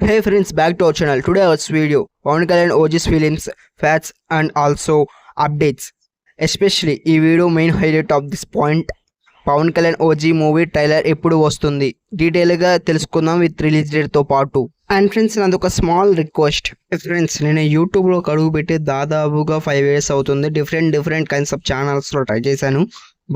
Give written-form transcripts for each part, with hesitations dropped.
Hey friends, back to our channel. Today our video Pawan Kalyan OG's films, facts and also updates. Especially ఈ video main highlight of this point Pawan Kalyan OG movie trailer ఎప్పుడు వస్తుంది డీటెయిల్గా తెలుసుకుందాం with release డేట్తో పాటు. And friends నాది ఒక small request. Friends నేను యూట్యూబ్లో అడుగు పెట్టి దాదాపుగా 5 years అవుతుంది. డిఫరెంట్ కైండ్స్ ఆఫ్ ఛానల్స్లో ట్రై చేశాను,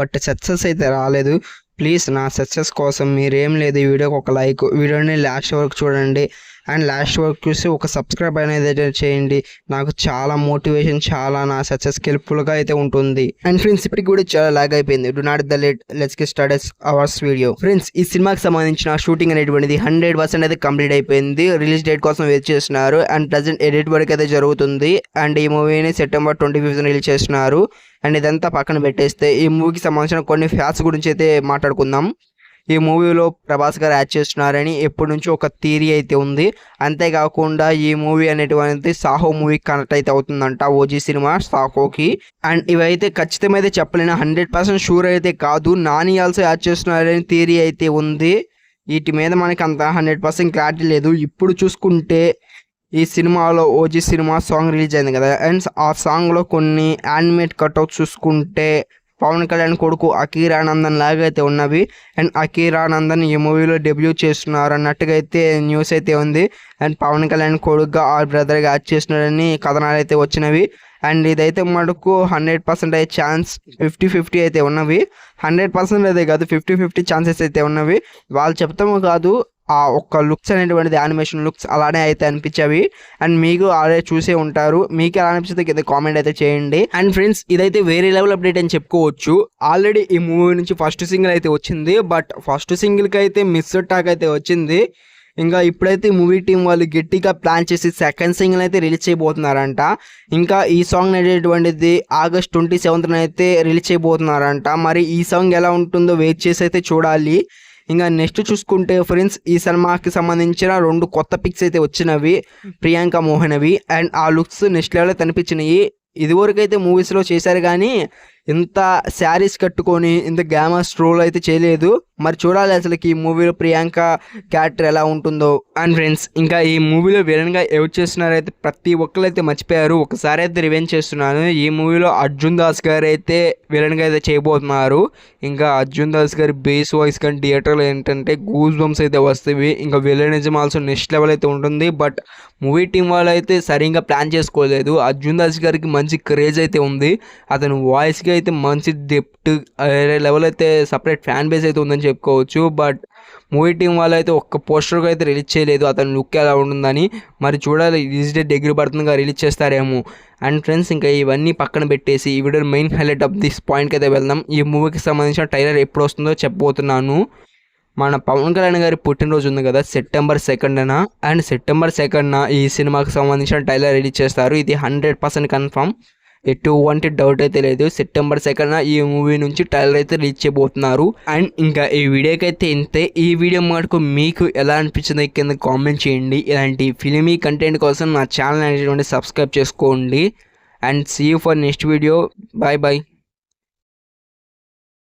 బట్ సక్సెస్ అయితే రాలేదు. ప్లీజ్ నా సక్సెస్ కోసం మీరేం లేదు, ఈ వీడియోకి ఒక లైక్, వీడియోని లాస్ట్ వరకు చూడండి అండ్ లాస్ట్ వరకు చూసి ఒక సబ్స్క్రైబ్ అనేది చేయండి. నాకు చాలా మోటివేషన్, చాలా నా సక్సెస్కి హెల్ప్ఫుల్గా అయితే ఉంటుంది. అండ్ ఫ్రెండ్స్ ఇప్పటికి కూడా చాలా లాగ్ అయిపోయింది. Do not the late, let's get started hours video. Friends ఈ సినిమాకి సంబంధించిన షూటింగ్ అనేటువంటిది 100% అయితే కంప్లీట్ అయిపోయింది. రిలీజ్ డేట్ కోసం వెయిట్ చేస్తున్నారు అండ్ ప్రజెంట్ ఎడిట్ వర్క్ అయితే జరుగుతుంది. అండ్ ఈ మూవీని September 25th రిలీజ్ చేస్తున్నారు. అండ్ ఇదంతా పక్కన పెట్టేస్తే ఈ మూవీకి సంబంధించిన కొన్ని ఫ్యాక్ట్స్ గురించి అయితే మాట్లాడుకుందాం. ఈ మూవీలో ప్రభాస్ గారు యాడ్ చేస్తున్నారని ఎప్పటి నుంచో ఒక థియరీ అయితే ఉంది. అంతేకాకుండా ఈ మూవీ అనేటువంటిది సాహో మూవీకి కనెక్ట్ అయితే అవుతుందంట, ఓజీ సినిమా సాహోకి. అండ్ ఇవైతే ఖచ్చితంగా అయితే చెప్పలేను, 100% షూర్ అయితే కాదు. నాని ఆల్సో యాడ్ చేస్తున్నారని థియరీ అయితే ఉంది. వీటి మీద మనకి అంత 100% క్లారిటీ లేదు. ఇప్పుడు చూసుకుంటే ఈ సినిమాలో ఓజీ సినిమా సాంగ్ రిలీజ్ అయింది కదా, అండ్ ఆ సాంగ్లో కొన్ని యానిమేట్ కట్అవుట్స్ చూసుకుంటే పవన్ కళ్యాణ్ కొడుకు అకీరానందన్ లాగా అయితే ఉన్నవి. అండ్ అకీరానందన్ ఈ మూవీలో డెబ్యూ చేస్తున్నారు అన్నట్టుగా అయితే న్యూస్ అయితే ఉంది. అండ్ పవన్ కళ్యాణ్ కొడుకుగా ఆ బ్రదర్గా యాడ్ చేస్తున్నారని కథనాలు అయితే వచ్చినవి. అండ్ ఇదైతే మనకు 100% అయితే ఛాన్స్ 50-50 అయితే ఉన్నవి. 100% అయితే కాదు, 50-50 ఛాన్సెస్ అయితే ఉన్నవి. వాళ్ళు చెప్తాము కాదు, ఆ ఒక్క లుక్స్ అనేటువంటిది యానిమేషన్ లుక్స్ అలానే అయితే అనిపించేవి. అండ్ మీకు ఆల్రెడీ చూసే ఉంటారు, మీకు ఎలా అనిపిస్తుంది కింద కామెంట్ అయితే చేయండి. అండ్ ఫ్రెండ్స్ ఇదైతే వేరే లెవెల్ అప్డేట్ అని చెప్పుకోవచ్చు. ఆల్రెడీ ఈ మూవీ నుంచి ఫస్ట్ సింగిల్ అయితే వచ్చింది, బట్ ఫస్ట్ సింగిల్కి అయితే మిస్ టాక్ అయితే వచ్చింది. ఇంకా ఇప్పుడైతే మూవీ టీం వాళ్ళు గట్టిగా ప్లాన్ చేసి సెకండ్ సింగిల్ అయితే రిలీజ్ చేయబోతున్నారంట. ఇంకా ఈ సాంగ్ అనేటువంటిది August 27th అయితే రిలీజ్ చేయబోతున్నారంట. మరి ఈ సాంగ్ ఎలా ఉంటుందో వెయిట్ చేసి అయితే చూడాలి. ఇంకా నెక్స్ట్ చూసుకుంటే ఫ్రెండ్స్ ఈ సినిమాకి సంబంధించిన 2 కొత్త పిక్స్ అయితే వచ్చినవి, ప్రియాంక మోహనవి. అండ్ ఆ లుక్స్ నెక్స్ట్ లెవెల్ కనిపించినాయి. ఇదివరకు అయితే మూవీస్లో చేశారు కానీ ఇంత శారీస్ కట్టుకొని ఇంత గ్లామరస్ రోల్ అయితే చేయలేదు. మరి చూడాలి అసలుకి ఈ మూవీలో ప్రియాంక క్యారెక్టర్ ఎలా ఉంటుందో. అండ్ ఫ్రెండ్స్ ఇంకా ఈ మూవీలో విలన్గా ఎవరు చేస్తున్నారైతే ప్రతి ఒక్కరు అయితే మర్చిపోయారు. ఒకసారి అయితే రివెంజ్ చేస్తున్నాను. ఈ మూవీలో అర్జున్ దాస్ గారు అయితే విలన్గా అయితే చేయబోతున్నారు. ఇంకా అర్జున్ దాస్ గారి బేస్ వాయిస్ కానీ థియేటర్లో ఏంటంటే గూస్ బంప్స్ అయితే వస్తాయి. ఇంకా విలనిజం ఆల్సో నెక్స్ట్ లెవెల్ అయితే ఉంటుంది. బట్ మూవీ టీం వాళ్ళు అయితే సరిగ్గా ప్లాన్ చేసుకోలేదు. అర్జున్ దాస్ గారికి మంచి క్రేజ్ అయితే ఉంది. అతను వాయిస్కి అయితే మంచి డెప్త్ లెవెల్ అయితే సపరేట్ ఫ్యాన్ బేస్ అయితే ఉందని చెప్పుకోవచ్చు. బట్ మూవీ టీం వాళ్ళు అయితే ఒక్క పోస్టర్గా అయితే రిలీజ్ చేయలేదు అతని లుక్ ఎలా ఉంటుందని. మరి చూడాలి, రిలీజ్ డేట్ దగ్గర పడుతుందిగా రిలీజ్ చేస్తారేమో. అండ్ ఫ్రెండ్స్ ఇంకా ఇవన్నీ పక్కన పెట్టేసి ఈ video main highlight of this పాయింట్కి అయితే వెళ్దాం. ఈ మూవీకి సంబంధించిన ట్రైలర్ ఎప్పుడు వస్తుందో చెప్పబోతున్నాను. మన పవన్ కళ్యాణ్ గారి పుట్టినరోజు ఉంది కదా, September 2nd. And September 2nd ఈ సినిమాకి సంబంధించిన ట్రైలర్ రిలీజ్ చేస్తారు. ఇది 100% కన్ఫర్మ్, ఎటువంటి డౌట్ అయితే లేదు. September 2nd ఈ మూవీ నుంచి ట్రైలర్ అయితే రిలీజ్ చేయబోతున్నారు. అండ్ ఇంకా ఈ వీడియోకి అయితే ఇంతే. ఈ వీడియో మటుకు మీకు ఎలా అనిపించిందో కింద కామెంట్ చేయండి. ఇలాంటి ఫిలిమీ కంటెంట్ కోసం నా ఛానల్ అనేటువంటి సబ్స్క్రైబ్ చేసుకోండి. And see you for next video. Bye bye.